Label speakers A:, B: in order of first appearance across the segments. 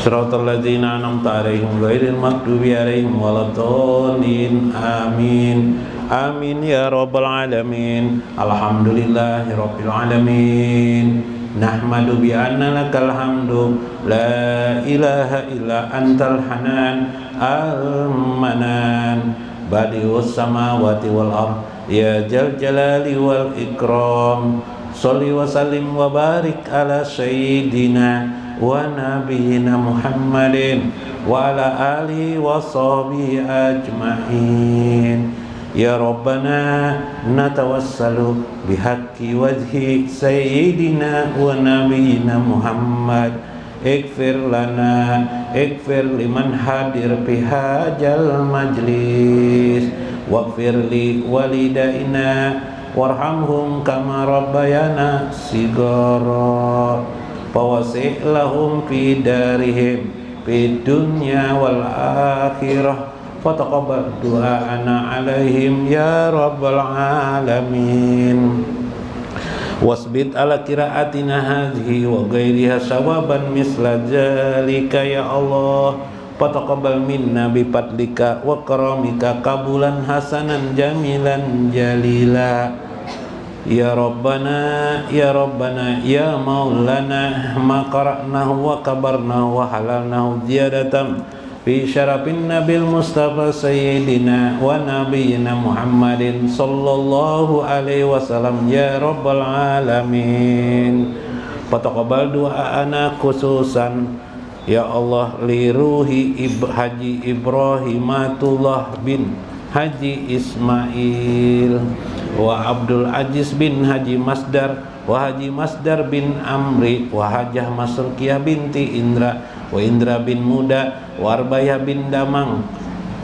A: Siratal ladzina an'amta 'alaihim ghairil maghdubi 'alaihim waladdallin. Amin. Amin ya rabbal alamin. Alhamdulillahirabbil alamin. Nahmadu bi anna lakal hamdu la ilaha illa antal hanan al-manan badi'us samawati wal ard ya jal jalali wal ikram. Sholli wa sallim wa barik ala sayyidina wa nabiyyina Muhammadin wa ala alihi wa sahbihi ajma'in. Ya Rabbana natawassalu bihaqqi wajhi sayyidina wa nabiyyina Muhammad. Ighfir lana, ighfir liman hadir fi hajal majlis, waghfir li walidaina warhamhum kama rabbayana sigara. Fawasi' lahum fi darihim fid dunya wal akhirah. Fataqabbal du'ana alaihim ya rabbal alamin. Wasbit ala qiraatina hadhihi wa ghairiha sawaban misla zalika ya Allah. Fataqabbal minna bi fadlika wa karamika qabulan hasanan jamilan jalila. Ya Rabbana ya Rabbana ya Maulana ma qara'nahu wa kabarnahu wa halalnahu ziyadatan fi syarafin nabil mustafa sayyidina wa nabiyyina Muhammadin sallallahu alaihi wasallam ya rabbal alamin. Fataqabbal du'ana khususan ya Allah li ruhi Haji Ibrahimatullah bin Haji Ismail wa Abdul Aziz bin Haji Masdar wa Haji Masdar bin Amri wa Hajah Masrukiyah binti Indra wa Indra bin Muda wa Arbayah bin Damang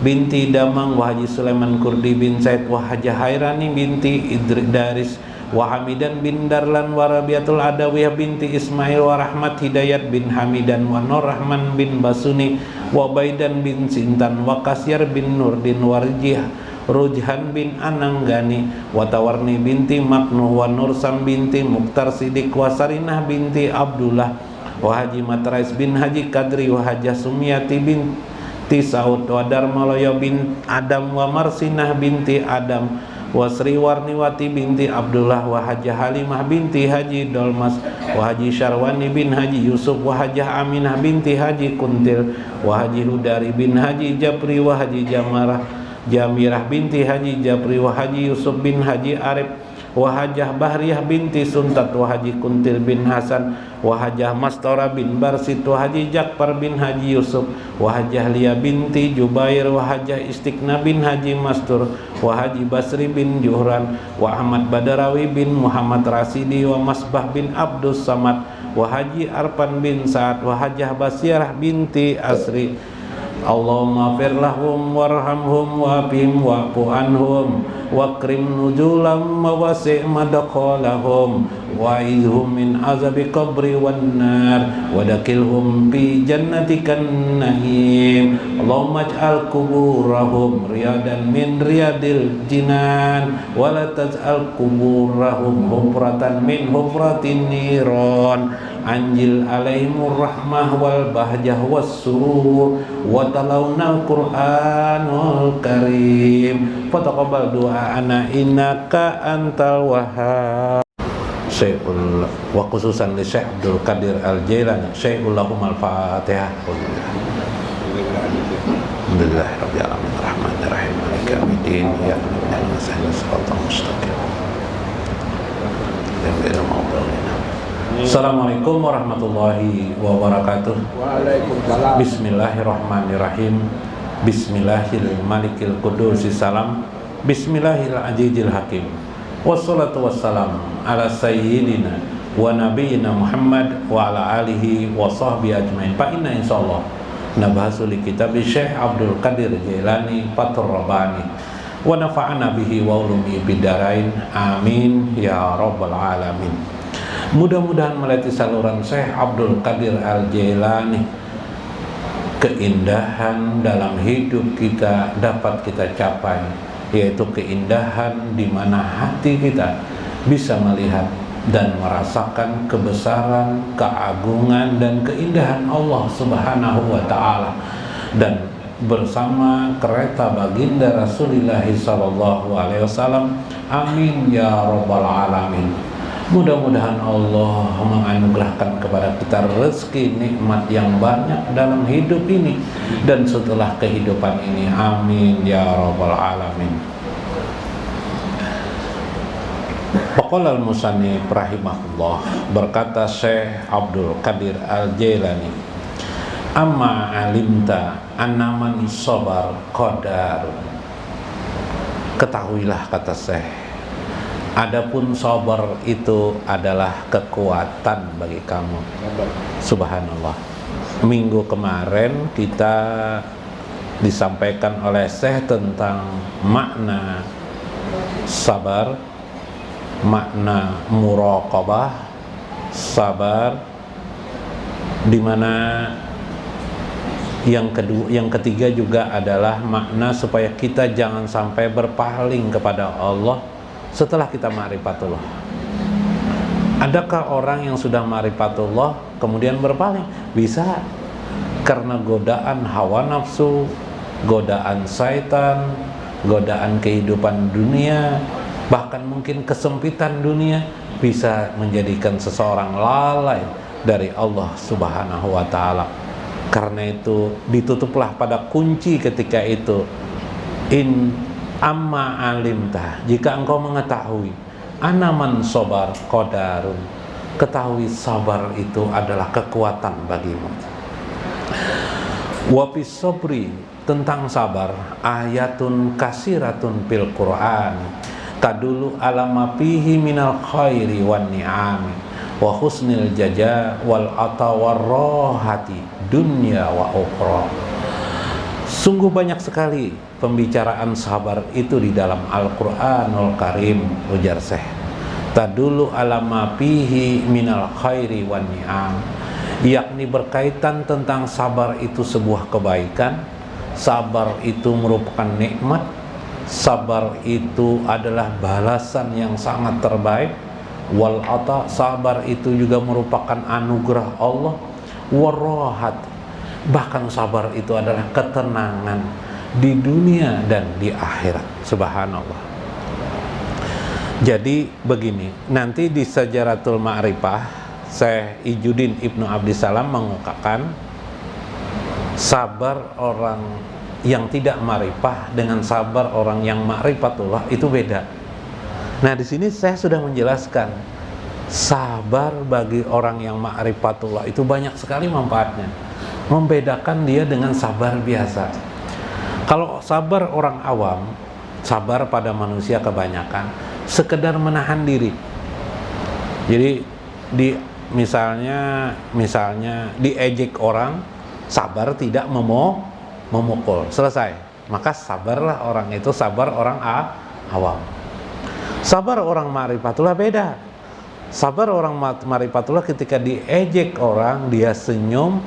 A: binti Damang wa Haji Sulaiman Kurdi bin Said wa Hajah Hairani binti Idris wa Hamidan bin Darlan wa Rabiatul Adawiyah binti Ismail wa Rahmat Hidayat bin Hamidan wa Nur Rahman bin Basuni wa Baidan bin Sintan wa Kasyar bin Nurdin wa Rujhan bin Ananggani wa Tawarni binti Maknuh wa Nursam binti Mukhtar Sidik wa Sarinah binti Abdullah wa Haji Matrais bin Haji Kadri wa Hajah Sumiyati binti Saud wa Darmaloya bin Adam wa Marsinah binti Adam wa Sri Warniwati binti Abdullah wa Hajah Halimah binti Haji Dolmas wa Haji Syarwani bin Haji Yusuf wa Hajah Aminah binti Haji Kuntil wa Haji Hudari bin Haji Japri wa Haji Jamirah binti Haji Japri wa Haji Yusuf bin Haji Arif wa Hajah Bahriyah binti Suntat wa Haji Kuntil bin Hasan wa Hajah Mastora bin Barsit wa Haji Jakfar bin Haji Yusuf wa Hajah Lia binti Jubair wa Hajah Istiqna bin Haji Mastur wa Haji Basri bin Juhran wa Ahmad Badarawi bin Muhammad Rasidi wa Masbah bin Abdus Samad wa Haji Arpan bin Sa'ad wa Hajah Basirah binti Asri. Allahumma fir lahum warhamhum wa'afihim wa'fu anhum wakrim nuzulam wa wasi' madkhalahum wa'idhum min azabi qabri wan nar wadakilhum fi jannatikan na'im. Allahumma ij'al kuburahum riyadan min riyadil jinan wa la taj'al kuburahum hufratan min hufratin niran. Anjil alaihimur rahmah wal bahjah was surur wa talawnal qur'anul karim. Fataqabbal du'ana innaka antal wahhab. Syekhul wa khususan li Syekh Abdul Qadir Al-Jailani. Syekhul lahum al-Fatihah. Alhamdulillahirabbil alamin arrahmanir rahim maliki yaumiddin iyyaka na'budu wa iyyaka nasta'in mustaqim. Assalamualaikum warahmatullahi wabarakatuh.
B: Waalaikumsalam.
A: Bismillahirrahmanirrahim. Bismillahil malikil qudusi salam. Bismillahil azizil hakim. Wassalatu wassalam ala sayyidina wa nabiyyina Muhammad wa ala alihi wa sahbihi ajmain. Fa inna insyaallah nabahasu li kitab Syekh Abdul Qadir Jailani Fathur Rabbani wa nafa'ana bihi wa ulumi bidarain. Amin ya rabbal alamin. Mudah-mudahan melalui saluran Syekh Abdul Qadir Al-Jailani keindahan dalam hidup kita dapat kita capai, yaitu keindahan di mana hati kita bisa melihat dan merasakan kebesaran, keagungan dan keindahan Allah Subhanahu wa taala, dan bersama kereta baginda Rasulullah sallallahu alaihi wasallam. Amin ya rabbal alamin. Mudah-mudahan Allah menganugerahkan kepada kita rezeki nikmat yang banyak dalam hidup ini dan setelah kehidupan ini. Amin ya rabbal alamin. Faqala al-musannif rahimahullah, berkata Syekh Abdul Qadir Al-Jailani, amma alimta annaman sabar qadar. Ketahuilah, kata Syekh, adapun sabar itu adalah kekuatan bagi kamu. Subhanallah. Minggu kemarin kita disampaikan oleh Syekh tentang makna sabar, makna muraqabah, sabar, di mana yang ketiga juga adalah makna supaya kita jangan sampai berpaling kepada Allah setelah kita ma'rifatullah. Adakah orang yang sudah ma'rifatullah kemudian berpaling? Bisa, karena godaan hawa nafsu, godaan syaitan, godaan kehidupan dunia, bahkan mungkin kesempitan dunia bisa menjadikan seseorang lalai dari Allah Subhanahu wa taala. Karena itu ditutuplah pada kunci ketika itu, in amma alimta, jika engkau mengetahui, anaman sabar qadarun, ketahui sabar itu adalah kekuatan bagimu. Wa fis sabri, tentang sabar, ayatun kasiratun fil Qur'an tadulu ala ma fihi minal khairi wan ni'ami wa husnil jaza wal atawarrohati dunya wa ukhra. Sungguh banyak sekali pembicaraan sabar itu di dalam Al-Qur'anul Karim, ujar Syekh. Tadulu ala ma fihi minal khairi wan ni'am, yakni berkaitan tentang sabar itu sebuah kebaikan, sabar itu merupakan nikmat, sabar itu adalah balasan yang sangat terbaik. Wal ata, sabar itu juga merupakan anugerah Allah. Warohat, bahkan sabar itu adalah ketenangan di dunia dan di akhirat. Subhanallah. Jadi begini, nanti di Sajaratul Ma'rifah Syekh Ijuddin Ibnu Abdissalam mengungkapkan sabar orang yang tidak ma'rifah dengan sabar orang yang ma'rifatullah itu beda. Nah, di sini saya sudah menjelaskan sabar bagi orang yang ma'rifatullah itu banyak sekali manfaatnya. Membedakan dia dengan sabar biasa. Kalau sabar orang awam, sabar pada manusia kebanyakan sekedar menahan diri. Jadi misalnya diejek orang, sabar tidak memukul, selesai. Maka sabarlah orang itu, sabar orang awam. Sabar orang ma'rifatullah beda. Sabar orang ma'rifatullah ketika diejek orang, dia senyum,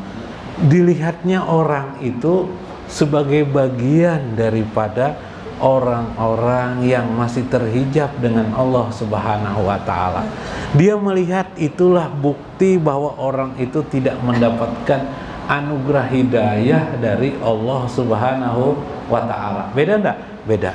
A: dilihatnya orang itu sebagai bagian daripada orang-orang yang masih terhijab dengan Allah Subhanahu wa taala. Dia melihat itulah bukti bahwa orang itu tidak mendapatkan anugerah hidayah dari Allah Subhanahu wa taala. Beda enggak? Beda.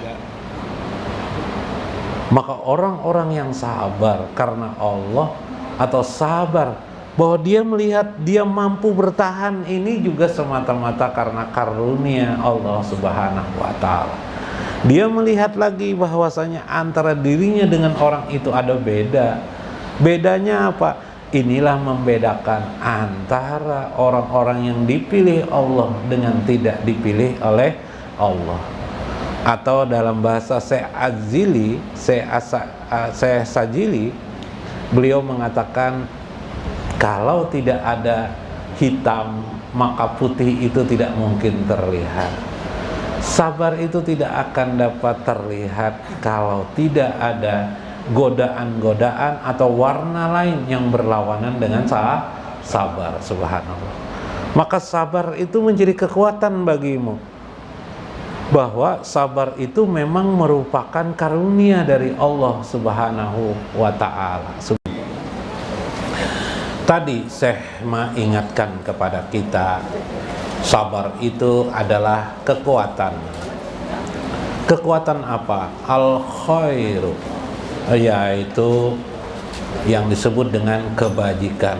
A: Maka orang-orang yang sabar karena Allah, atau sabar bahwa dia melihat dia mampu bertahan, ini juga semata-mata karena karunia Allah Subhanahu wa taala. Dia melihat lagi bahwasanya antara dirinya dengan orang itu ada beda. Bedanya apa? Inilah membedakan antara orang-orang yang dipilih Allah dengan tidak dipilih oleh Allah. Atau dalam bahasa Syekh Sajili, beliau mengatakan kalau tidak ada hitam maka putih itu tidak mungkin terlihat. Sabar itu tidak akan dapat terlihat kalau tidak ada godaan-godaan atau warna lain yang berlawanan dengan sabar. Subhanallah. Maka sabar itu menjadi kekuatan bagimu, bahwa sabar itu memang merupakan karunia dari Allah Subhanahu wa ta'ala. Tadi Syekh mengingatkan kepada kita, sabar itu adalah kekuatan. Kekuatan apa? Al-khairu, yaitu yang disebut dengan kebajikan.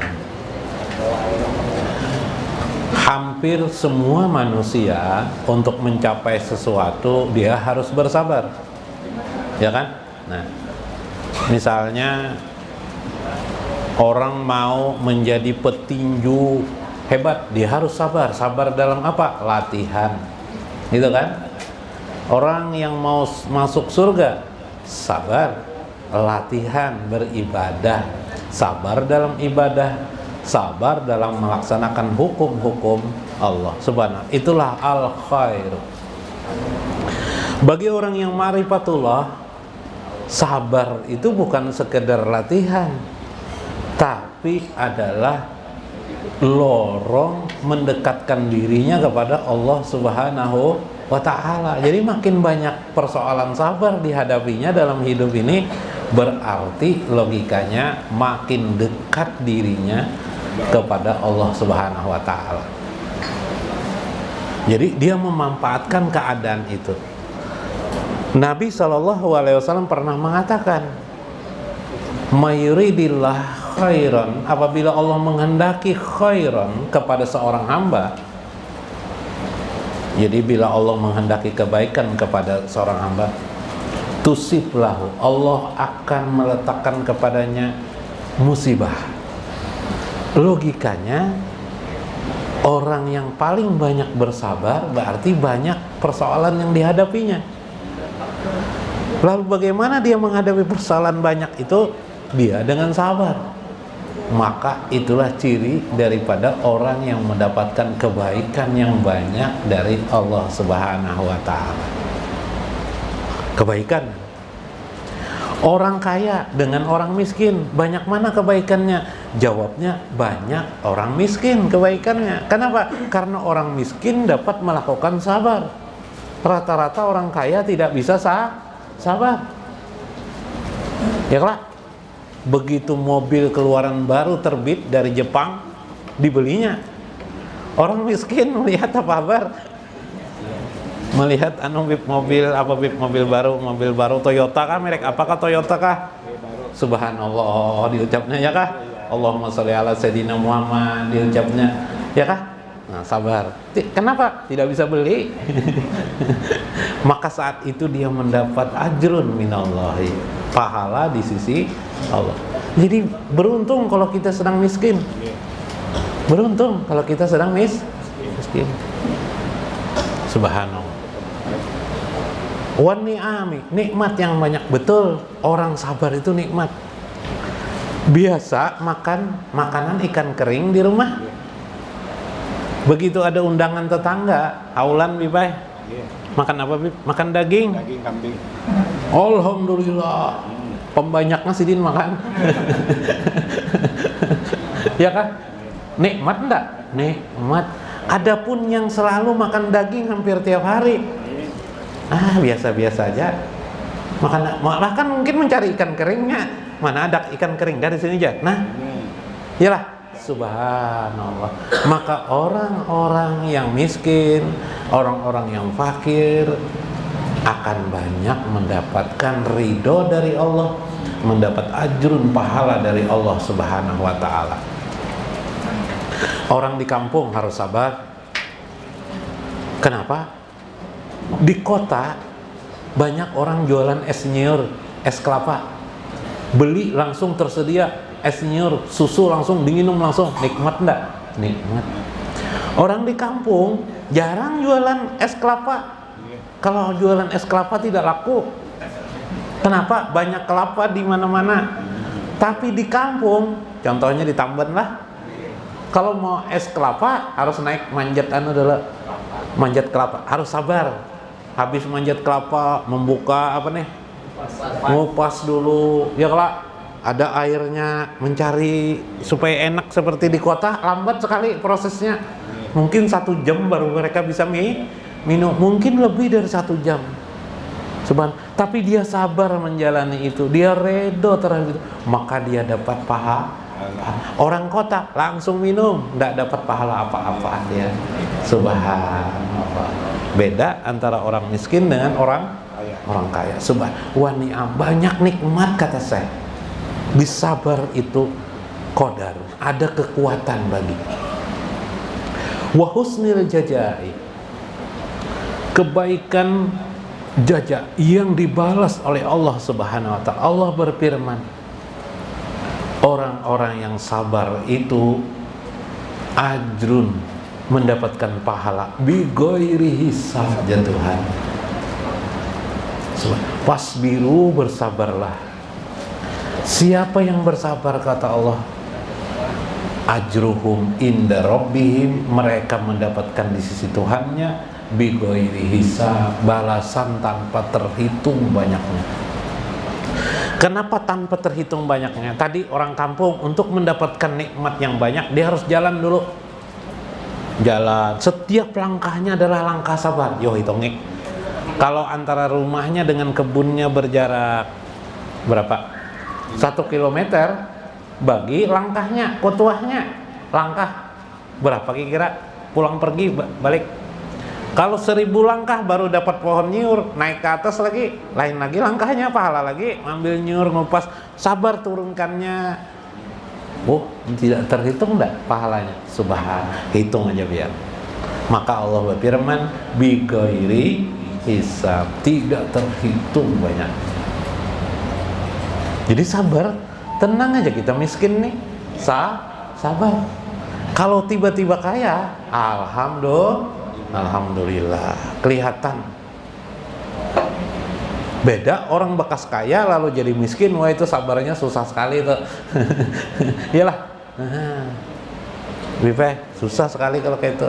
A: Hampir semua manusia untuk mencapai sesuatu dia harus bersabar, ya kan? Nah, misalnya orang mau menjadi petinju hebat, dia harus sabar. Sabar dalam apa? Latihan, gitu kan? Orang yang mau masuk surga, sabar, latihan, beribadah, sabar dalam ibadah, sabar dalam melaksanakan hukum-hukum Allah Subhanahu. Itulah al-khair. Bagi orang yang ma'rifatullah, sabar itu bukan sekedar latihan, tapi adalah lorong mendekatkan dirinya kepada Allah Subhanahu wa ta'ala. Jadi makin banyak persoalan sabar dihadapinya dalam hidup ini, berarti logikanya makin dekat dirinya kepada Allah Subhanahu wa ta'ala. Jadi dia memanfaatkan keadaan itu. Nabi SAW pernah mengatakan, mayuridillah khairan, apabila Allah menghendaki khairan kepada seorang hamba, jadi bila Allah menghendaki kebaikan kepada seorang hamba, tusiblahu, Allah akan meletakkan kepadanya musibah. Logikanya, orang yang paling banyak bersabar berarti banyak persoalan yang dihadapinya. Lalu bagaimana dia menghadapi persoalan banyak itu? Dia dengan sabar. Maka itulah ciri daripada orang yang mendapatkan kebaikan yang banyak dari Allah Subhanahu wa ta'ala. Kebaikan. Orang kaya dengan orang miskin, banyak mana kebaikannya? Jawabnya, banyak orang miskin kebaikannya. Kenapa? Karena orang miskin dapat melakukan sabar. Rata-rata orang kaya tidak bisa sabar. Ya kan? Begitu mobil keluaran baru terbit dari Jepang, dibelinya. Orang miskin melihat apa kabar? Melihat mobil baru Toyota kah, merek apakah Toyota kah? Subhanallah diucapnya ya kah? Allahumma sholli ala sayyidina Muhammad diucapnya ya kah? Nah, sabar. Kenapa tidak bisa beli? Maka saat itu dia mendapat ajrun minallahi, pahala di sisi Allah. Jadi beruntung kalau kita sedang miskin. Beruntung kalau kita sedang miskin. Subhanallah. Wan ni'ami, nikmat yang banyak. Betul, orang sabar itu nikmat. Biasa makan makanan ikan kering di rumah. Begitu ada undangan tetangga, aulan Bibay. Makan apa Bib? Makan daging. Daging kambing. Alhamdulillah. Pembanyaknya Sidin makan. Ya kan? Nikmat enggak? Nikmat. Adapun yang selalu makan daging hampir tiap hari, biasa-biasa aja. Bahkan mungkin mencari ikan keringnya. Mana ada ikan kering dari sini aja. Nah, iyalah. Subhanallah. Maka orang-orang yang miskin, orang-orang yang fakir akan banyak mendapatkan ridho dari Allah, mendapat ajrun pahala dari Allah Subhanahu wa ta'ala. Orang di kampung harus sabar. Kenapa? Di kota banyak orang jualan es nyer, es kelapa. Beli langsung tersedia es nyer, susu langsung diminum langsung. Nikmat enggak? Nikmat. Orang di kampung jarang jualan es kelapa. Kalau jualan es kelapa tidak laku. Kenapa? Banyak kelapa di mana-mana. Tapi di kampung, contohnya di Tamben lah, kalau mau es kelapa harus naik manjat dulu. Manjat kelapa, harus sabar. Habis manjat kelapa, membuka ngupas dulu. Ya kalau ada airnya, mencari supaya enak seperti di kota, lambat sekali prosesnya. Mungkin 1 jam baru mereka bisa minum, mungkin lebih dari 1 jam. Tapi dia sabar menjalani itu, dia redo terhadap itu, maka dia dapat Orang kota langsung minum, tidak dapat pahala apa-apa dia. Subhanallah. Beda antara orang miskin dengan orang kaya. Subhanallah, banyak nikmat kata saya. Disabar itu qadar, ada kekuatan bagi. Wa husnil jazai, kebaikan jaza yang dibalas oleh Allah Subhanahu wa taala. Allah berfirman, orang-orang yang sabar itu ajrun, mendapatkan pahala bi ghairi hisab ya Tuhan. Fasbiru, bersabarlah. Siapa yang bersabar kata Allah, ajruhum inda rabbihim, mereka mendapatkan di sisi Tuhannya bi ghairi hisab, balasan tanpa terhitung banyaknya. Kenapa tanpa terhitung banyaknya? Tadi orang kampung untuk mendapatkan nikmat yang banyak dia harus jalan dulu. Jalan, setiap langkahnya adalah langkah sabar. Yo hitungnya, kalau antara rumahnya dengan kebunnya berjarak berapa? 1 kilometer, bagi langkahnya, kotuahnya, langkah berapa kira-kira? Pulang pergi balik. Kalau 1000 langkah baru dapat pohon nyur, naik ke atas lagi, lain lagi langkahnya, pahala lagi, ambil nyur, ngupas, sabar turunkannya. Oh, tidak terhitung enggak pahalanya? Subhanallah, hitung aja biar. Maka Allah berfirman, bi ghairi hisab, tidak terhitung banyak. Jadi sabar, tenang aja, kita miskin nih, sabar. Kalau tiba-tiba kaya, alhamdulillah, kelihatan. Beda orang bekas kaya lalu jadi miskin, wah itu sabarnya susah sekali tuh. Iyalah, susah sekali kalau kayak itu.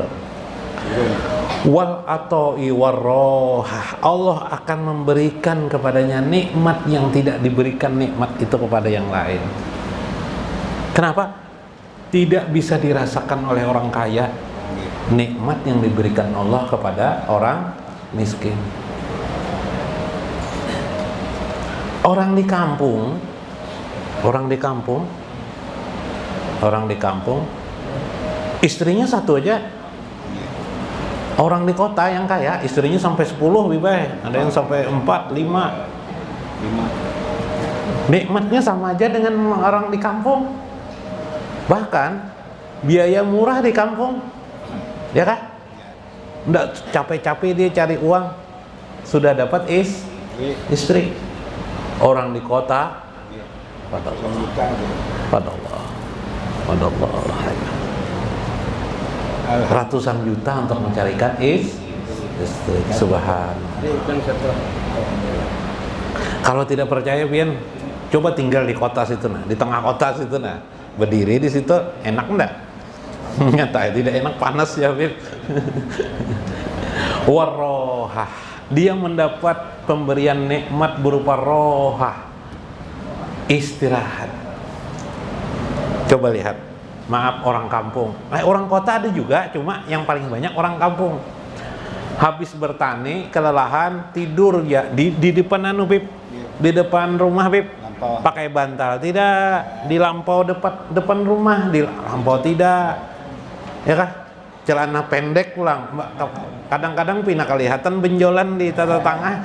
A: Wal atoi warrohah, Allah akan memberikan kepadanya nikmat yang tidak diberikan nikmat itu kepada yang lain. Kenapa? Tidak bisa dirasakan oleh orang kaya nikmat yang diberikan Allah kepada orang miskin. Orang di kampung, istrinya satu aja. Orang di kota yang kaya, istrinya sampai 10, ada yang sampai 4, 5. Nikmatnya sama aja dengan orang di kampung. Bahkan biaya murah di kampung, ya kan? Nggak capek-capek dia cari uang, sudah dapat istri. Orang di kota, pada Allah, ratusan juta untuk mencarikan istri. Subhanallah. Kalau tidak percaya, Pian, coba tinggal di kota situ, nah, di tengah kota situ, nah, berdiri di situ, enak enggak? Nyata tidak enak, panas ya, Pian. Warrohah, dia mendapat pemberian nikmat berupa rohah, istirahat. Coba lihat, maaf orang kampung, orang kota ada juga, cuma yang paling banyak orang kampung. Habis bertani, kelelahan, tidur ya di depan di depan rumah, pakai bantal, tidak di lampau depan rumah, di lampau tidak, ya kah? Celana pendek pulang, kadang-kadang pindah kelihatan benjolan di tata tengah,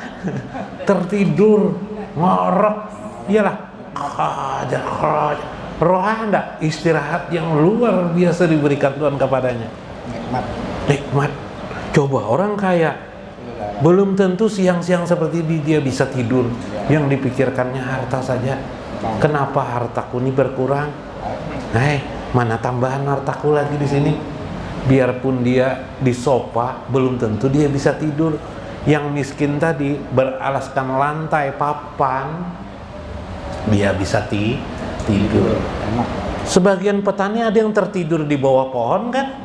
A: tertidur, ngorok, iyalah, rohah enggak, istirahat yang luar biasa diberikan Tuhan kepadanya. Nikmat. Coba orang kaya, belum tentu siang-siang seperti ini dia bisa tidur, yang dipikirkannya harta saja. Kenapa hartaku ini berkurang? Mana tambahan hartaku lagi di sini? Biarpun dia di sofa, belum tentu dia bisa tidur. Yang miskin tadi beralaskan lantai papan, dia bisa tidur. Sebagian petani ada yang tertidur di bawah pohon kan?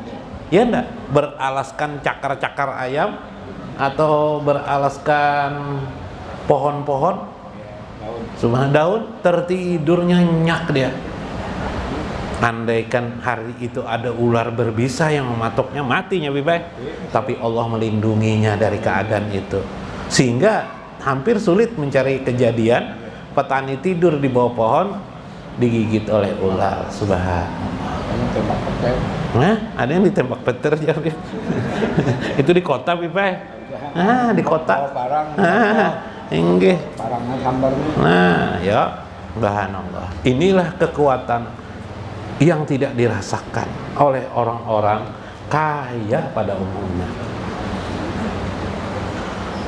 A: Ya enggak? Beralaskan cakar-cakar ayam atau beralaskan pohon-pohon, cuma daun, tertidurnya nyenyak dia. Andaikan hari itu ada ular berbisa yang mematoknya, matinya tapi Allah melindunginya dari keadaan itu, sehingga hampir sulit mencari kejadian petani tidur di bawah pohon, digigit oleh ular. Subhanallah.
B: Tembak petir.
A: Nah, ada yang ditembak petir ya, Bib. Itu di kota, Bib. Di kota.
B: Barang.
A: Inggih.
B: Barangnya sambar.
A: Nah, ya, subhanallah. Inilah kekuatan yang tidak dirasakan oleh orang-orang kaya pada umumnya.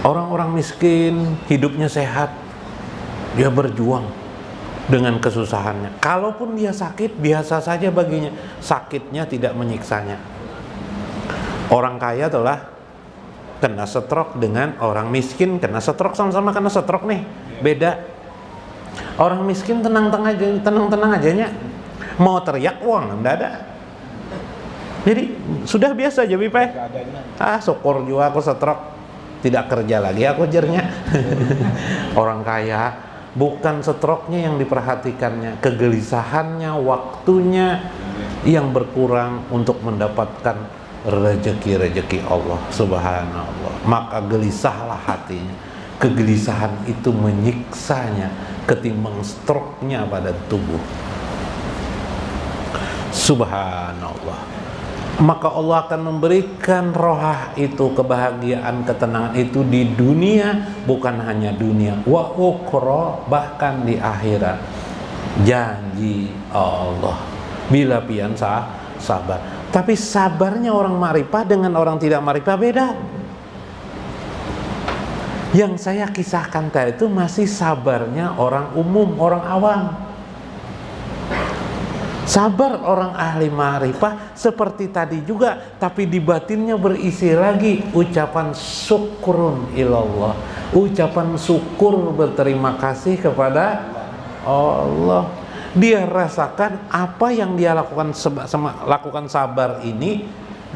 A: Orang-orang miskin hidupnya sehat, dia berjuang dengan kesusahannya. Kalaupun dia sakit, biasa saja baginya. Sakitnya tidak menyiksanya. Orang kaya telah kena stroke dengan orang miskin kena stroke, sama-sama kena stroke nih. Beda. Orang miskin tenang-tenang aja, mau teriak uang enggak ada. Jadi sudah biasa aja, Bip. Syukur juga aku stroke. Tidak kerja lagi aku jernya. Orang kaya bukan stroke-nya yang diperhatikannya, kegelisahannya, waktunya yang berkurang untuk mendapatkan rezeki Allah subhanallah. Maka gelisahlah hatinya. Kegelisahan itu menyiksanya ketimbang stroke-nya pada tubuh. Subhanallah. Maka Allah akan memberikan rohah itu, kebahagiaan, ketenangan itu di dunia, bukan hanya dunia, wa ukhra, bahkan di akhirat. Janji Allah bila pian sabar. Tapi sabarnya orang ma'rifah dengan orang tidak ma'rifah beda. Yang saya kisahkan tadi itu masih sabarnya orang umum, orang awam. Sabar orang ahli ma'rifah seperti tadi juga, tapi di batinnya berisi lagi ucapan syukurun ilallah, ucapan syukur berterima kasih kepada Allah. Dia rasakan apa yang dia lakukan lakukan sabar ini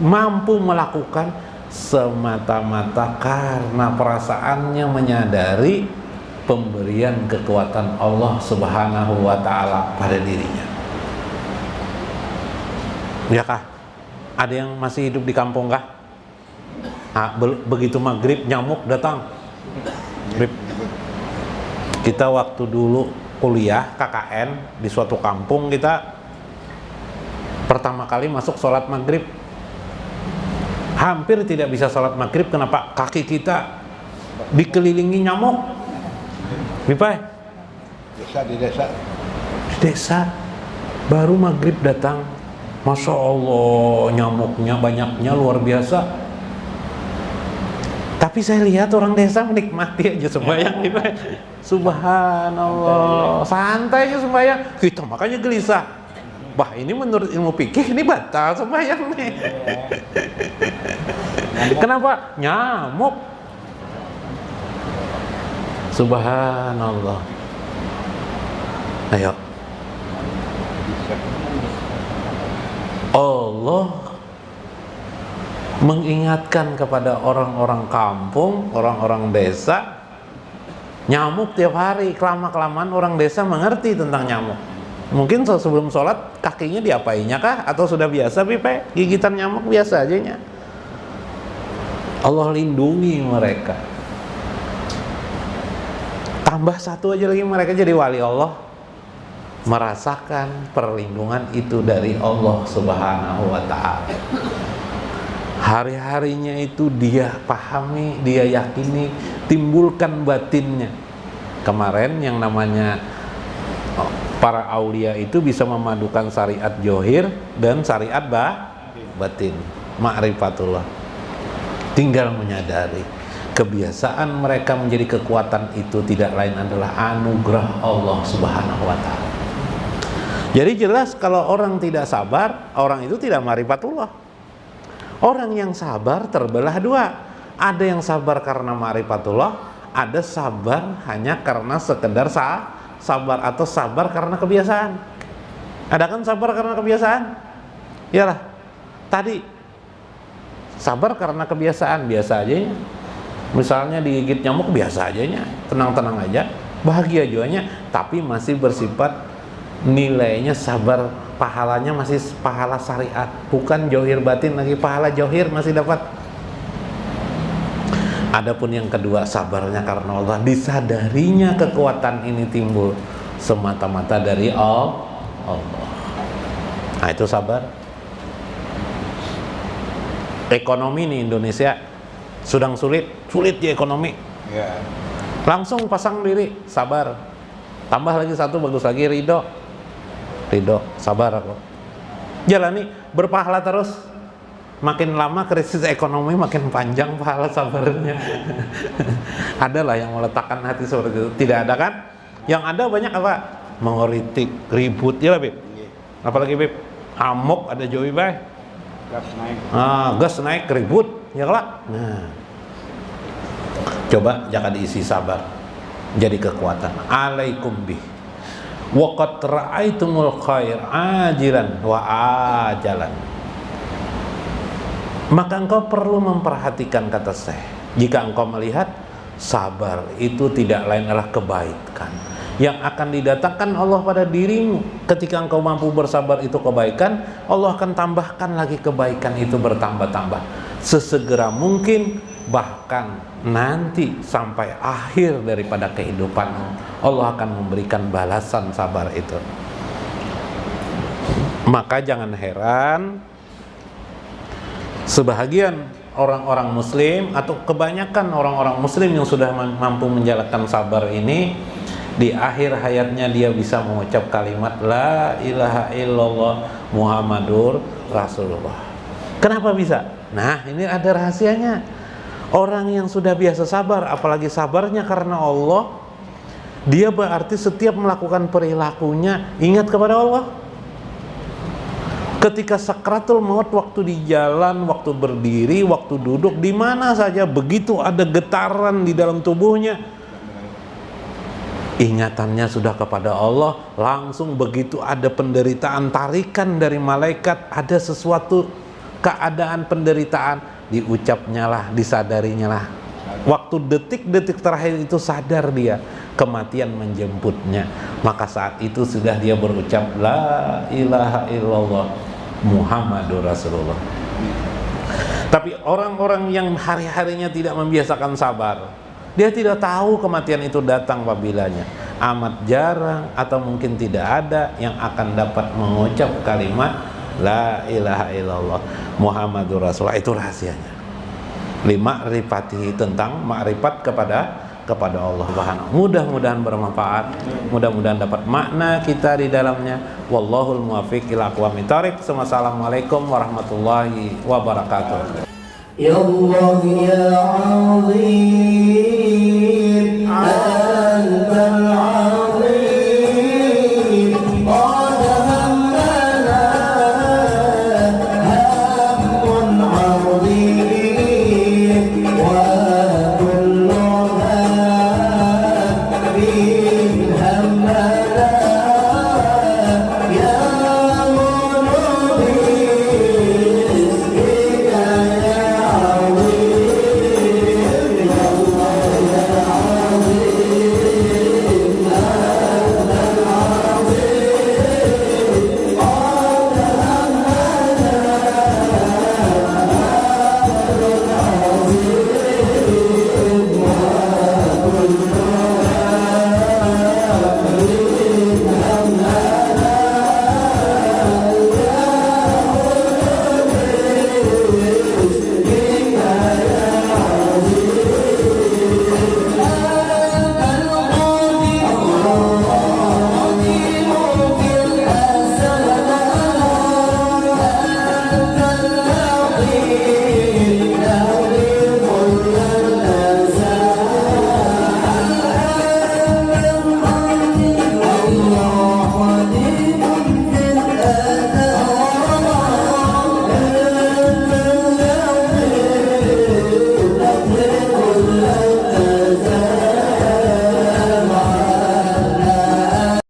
A: mampu melakukan semata-mata karena perasaannya menyadari pemberian kekuatan Allah Subhanahu wa taala pada dirinya. Ya kah? Ada yang masih hidup di kampung kah? Begitu maghrib nyamuk datang. Kita waktu dulu kuliah KKN di suatu kampung, kita pertama kali masuk sholat maghrib hampir tidak bisa sholat maghrib. Kenapa? Kaki kita dikelilingi nyamuk. Bipai?
B: Di
A: desa baru maghrib datang, Masya Allah nyamuknya banyaknya luar biasa. Tapi saya lihat orang desa menikmati aja sembahyang. Subhanallah, santai aja sembahyang. Kita makanya gelisah. Bah, ini menurut ilmu fikih ini batal sembahyang nih. Kenapa? Nyamuk. Subhanallah. Ayo. Allah mengingatkan kepada orang-orang kampung, orang-orang desa, nyamuk tiap hari. Kelama-kelamaan orang desa mengerti tentang nyamuk. Mungkin sebelum sholat kakinya diapainya kah? Atau sudah biasa Pipe? Gigitan nyamuk biasa aja nya. Allah lindungi mereka. Tambah satu aja lagi, mereka jadi wali Allah, merasakan perlindungan itu dari Allah Subhanahu wa ta'ala. Hari-harinya itu dia pahami, dia yakini, timbulkan batinnya. Kemarin yang namanya para aulia itu bisa memadukan syariat johir dan syariat batin, ma'rifatullah. Tinggal menyadari kebiasaan mereka menjadi kekuatan itu tidak lain adalah anugerah Allah Subhanahu wa ta'ala. Jadi jelas kalau orang tidak sabar, orang itu tidak ma'rifatullah. Orang yang sabar terbelah dua. Ada yang sabar karena ma'rifatullah, ada sabar hanya karena sekedar sabar atau sabar karena kebiasaan. Ada kan sabar karena kebiasaan? Iyalah. Tadi sabar karena kebiasaan, biasa aja. Misalnya digigit nyamuk biasa aja, tenang-tenang aja, bahagia jiwanya, tapi masih bersifat nilainya sabar, pahalanya masih pahala syariat, bukan johir batin lagi, pahala johir masih dapat. Adapun yang kedua, sabarnya karena Allah, disadarinya kekuatan ini timbul semata-mata dari Allah Allah. Nah itu sabar. Ekonomi nih Indonesia sedang sulit di ekonomi.
B: Ya.
A: Langsung pasang diri, sabar. Tambah lagi satu, bagus lagi, ridho, sabar aku. Jalani, berpahala terus. Makin lama krisis ekonomi makin panjang pahala sabarnya. Adalah yang meletakkan hati seperti itu. Tidak ada kan? Yang ada banyak apa? Mengoritik, ribut, ya lah Bib. Apalagi Bib, amok ada Joey Bay. Gas naik ribut, ya lah. Nah, coba jangan diisi sabar, jadi kekuatan. Alaikum bih. Wa qad ra'aitumul khair ajilan wa ajalan. Maka engkau perlu memperhatikan kata Syekh. Jika engkau melihat sabar itu tidak lain adalah kebaikan yang akan didatangkan Allah pada dirimu. Ketika engkau mampu bersabar itu kebaikan, Allah akan tambahkan lagi kebaikan itu bertambah-tambah sesegera mungkin, bahkan nanti sampai akhir daripada kehidupanmu Allah akan memberikan balasan sabar itu. Maka jangan heran sebahagian orang-orang muslim atau kebanyakan orang-orang muslim yang sudah mampu menjalankan sabar ini, di akhir hayatnya dia bisa mengucap kalimat La ilaha illallah Muhammadur Rasulullah. Kenapa bisa? Nah ini ada rahasianya. Orang yang sudah biasa sabar, apalagi sabarnya karena Allah, dia berarti setiap melakukan perilakunya ingat kepada Allah. Ketika sakratul maut, waktu di jalan, waktu berdiri, waktu duduk, di mana saja begitu ada getaran di dalam tubuhnya, ingatannya sudah kepada Allah. Langsung begitu ada penderitaan, tarikan dari malaikat, ada sesuatu keadaan penderitaan, diucapnya lah, disadarinya lah. Waktu detik-detik terakhir itu sadar dia, kematian menjemputnya. Maka saat itu sudah dia berucap La ilaha illallah Muhammadur Rasulullah. Tapi orang-orang yang hari-harinya tidak membiasakan sabar, dia tidak tahu kematian itu datang apabillanya. Amat jarang atau mungkin tidak ada yang akan dapat mengucap kalimat La ilaha illallah Muhammadur Rasulullah. Itu rahasianya. Lima rifatihi, tentang makrifat kepada Allah Subhanahu. Mudah-mudahan bermanfaat, mudah-mudahan dapat makna kita di dalamnya. Wallahul muwaffiq ila aqwamit thoriq. Wassalamualaikum warahmatullahi wabarakatuh. Ya Allah ya Azim.